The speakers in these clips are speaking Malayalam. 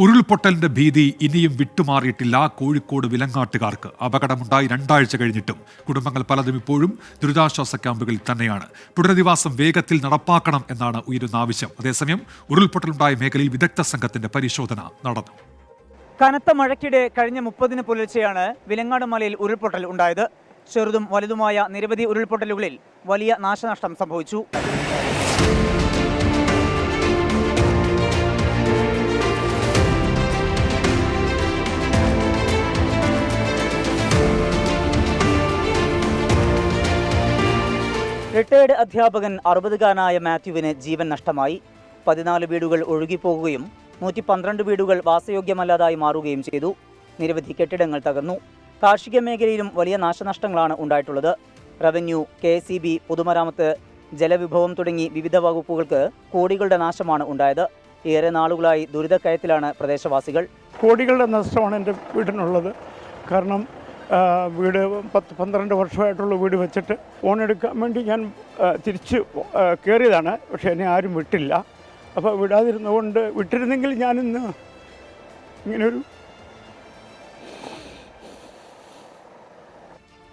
ഉരുൾപൊട്ടലിന്റെ ഭീതി ഇനിയും വിട്ടുമാറിയിട്ടില്ല കോഴിക്കോട് വിലങ്ങാട്ടുകാർക്ക്. അപകടമുണ്ടായി 2 ആഴ്ച കഴിഞ്ഞിട്ടും കുടുംബങ്ങൾ പലതും ഇപ്പോഴും ദുരിതാശ്വാസ ക്യാമ്പുകളിൽ തന്നെയാണ്. പുനരധിവാസം വേഗത്തിൽ നടപ്പാക്കണം എന്നാണ് ഉയരുന്ന ആവശ്യം. അതേസമയം ഉരുൾപൊട്ടലുണ്ടായ മേഖലയിൽ വിദഗ്ധ സംഘത്തിന്റെ പരിശോധന നടന്നു. കനത്ത മഴയ്ക്കിടെ കഴിഞ്ഞ 30-ന് പുലർച്ചെയാണ് വിലങ്ങാട് മലയിൽ ഉരുൾപൊട്ടൽ ഉണ്ടായത്. ചെറുതും വലുതുമായ നിരവധി ഉരുൾപൊട്ടലുകളിൽ വലിയ നാശനഷ്ടം സംഭവിച്ചു. റിട്ടയർഡ് അധ്യാപകൻ 60-കാരനായ മാത്യുവിന് ജീവൻ നഷ്ടമായി. 14 വീടുകൾ ഒഴുകിപ്പോകുകയും 112 വീടുകൾ വാസയോഗ്യമല്ലാതായി മാറുകയും ചെയ്തു. നിരവധി കെട്ടിടങ്ങൾ തകർന്നു. കാർഷിക മേഖലയിലും വലിയ നാശനഷ്ടങ്ങളാണ് ഉണ്ടായിട്ടുള്ളത്. റവന്യൂ, KSEB, പൊതുമരാമത്ത്, ജലവിഭവം തുടങ്ങി വിവിധ വകുപ്പുകൾക്ക് കോടികളുടെ നാശമാണ് ഉണ്ടായത്. ഏറെ നാളുകളായി ദുരിതക്കയത്തിലാണ് പ്രദേശവാസികൾ. കോടികളുടെ നഷ്ടമാണ് എൻ്റെ വീടിനുള്ളത്. കാരണം വീട് 10-12 വർഷമായിട്ടുള്ള വീട് വെച്ചിട്ട് ഫോണെടുക്കാൻ വേണ്ടി ഞാൻ തിരിച്ച് കയറിയതാണ്. പക്ഷേ എന്നെ ആരും വിട്ടില്ല. അപ്പോൾ വിടാതിരുന്നുകൊണ്ട് വിട്ടിരുന്നെങ്കിൽ ഞാനിന്ന് ഇങ്ങനൊരു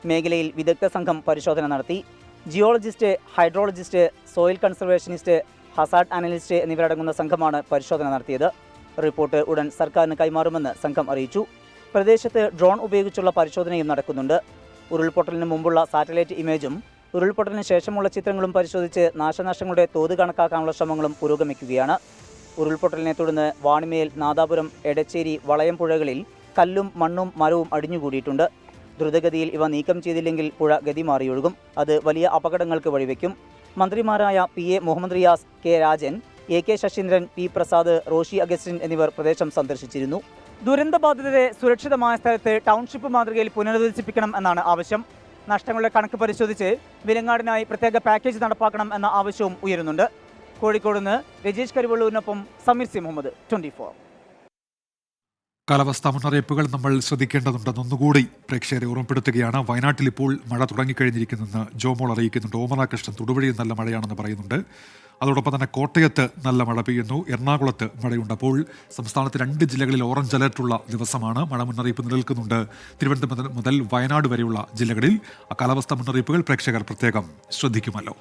മേഖലയിൽ വിദഗ്ധ സംഘം പരിശോധന നടത്തി. Geologist, hydrologist, soil conservationist, Hazard analyst എന്നിവരടങ്ങുന്ന സംഘമാണ് പരിശോധന നടത്തിയത്. റിപ്പോർട്ട് ഉടൻ സർക്കാരിന് കൈമാറുമെന്ന് സംഘം അറിയിച്ചു. പ്രദേശത്ത് ഡ്രോൺ ഉപയോഗിച്ചുള്ള പരിശോധനയും നടക്കുന്നുണ്ട്. ഉരുൾപൊട്ടലിന് മുമ്പുള്ള സാറ്റലൈറ്റ് ഇമേജും ഉരുൾപൊട്ടലിന് ശേഷമുള്ള ചിത്രങ്ങളും പരിശോധിച്ച് നാശനഷ്ടങ്ങളുടെ തോത് കണക്കാക്കാനുള്ള ശ്രമങ്ങളും പുരോഗമിക്കുകയാണ്. ഉരുൾപൊട്ടലിനെ തുടർന്ന് വാണിമേൽ, നാദാപുരം, എടച്ചേരി, വളയം പുഴകളിൽ കല്ലും മണ്ണും മരവും അടിഞ്ഞുകൂടിയിട്ടുണ്ട്. ദ്രുതഗതിയിൽ ഇവ നീക്കം ചെയ്തില്ലെങ്കിൽ പുഴ ഗതി മാറിയൊഴുകും. അത് വലിയ അപകടങ്ങൾക്ക് വഴിവെക്കും. മന്ത്രിമാരായ PA Muhammad Riyas, K Rajan, AK Saseendran, P Prasad, Roshy Augustine എന്നിവർ പ്രദേശം സന്ദർശിച്ചിരുന്നു. ദുരന്തബാധിതരെ സുരക്ഷിതമായ സ്ഥലത്ത് ടൗൺഷിപ്പ് മാതൃകയിൽ പുനരധിവസിപ്പിക്കണം എന്നാണ് ആവശ്യം. നഷ്ടങ്ങളുടെ കണക്ക് പരിശോധിച്ച് വിലങ്ങാടിനായി പ്രത്യേക പാക്കേജ് നടപ്പാക്കണം എന്ന ആവശ്യവും ഉയരുന്നുണ്ട്. കോഴിക്കോട് നിന്ന് രജീഷ് കരിവള്ളൂരിനൊപ്പം സമീർ സി മുഹമ്മദ്, 24. കാലാവസ്ഥാ മുന്നറിയിപ്പുകൾ നമ്മൾ ശ്രദ്ധിക്കേണ്ടതുണ്ടെന്ന് ഒന്നുകൂടി പ്രേക്ഷകരെ ഓർമ്മപ്പെടുത്തുകയാണ്. വയനാട്ടിൽ ഇപ്പോൾ മഴ തുടങ്ങിക്കഴിഞ്ഞിരിക്കുന്നെന്ന് ജോമോൾ അറിയിക്കുന്നുണ്ട്. ഓമന കൃഷ്ണൻ തൊടുപുഴയിൽ നല്ല മഴയാണെന്ന് പറയുന്നുണ്ട്. അതോടൊപ്പം തന്നെ കോട്ടയത്ത് നല്ല മഴ പെയ്യുന്നു. എറണാകുളത്ത് മഴയുണ്ട്. അപ്പോൾ സംസ്ഥാനത്ത് 2 ജില്ലകളിൽ ഓറഞ്ച് അലർട്ടുള്ള ദിവസമാണ്. മഴ മുന്നറിയിപ്പ് നിലനിൽക്കുന്നുണ്ട്. തിരുവനന്തപുരം മുതൽ വയനാട് വരെയുള്ള ജില്ലകളിൽ കാലാവസ്ഥാ മുന്നറിയിപ്പുകൾ പ്രേക്ഷകർ പ്രത്യേകം ശ്രദ്ധിക്കുമല്ലോ.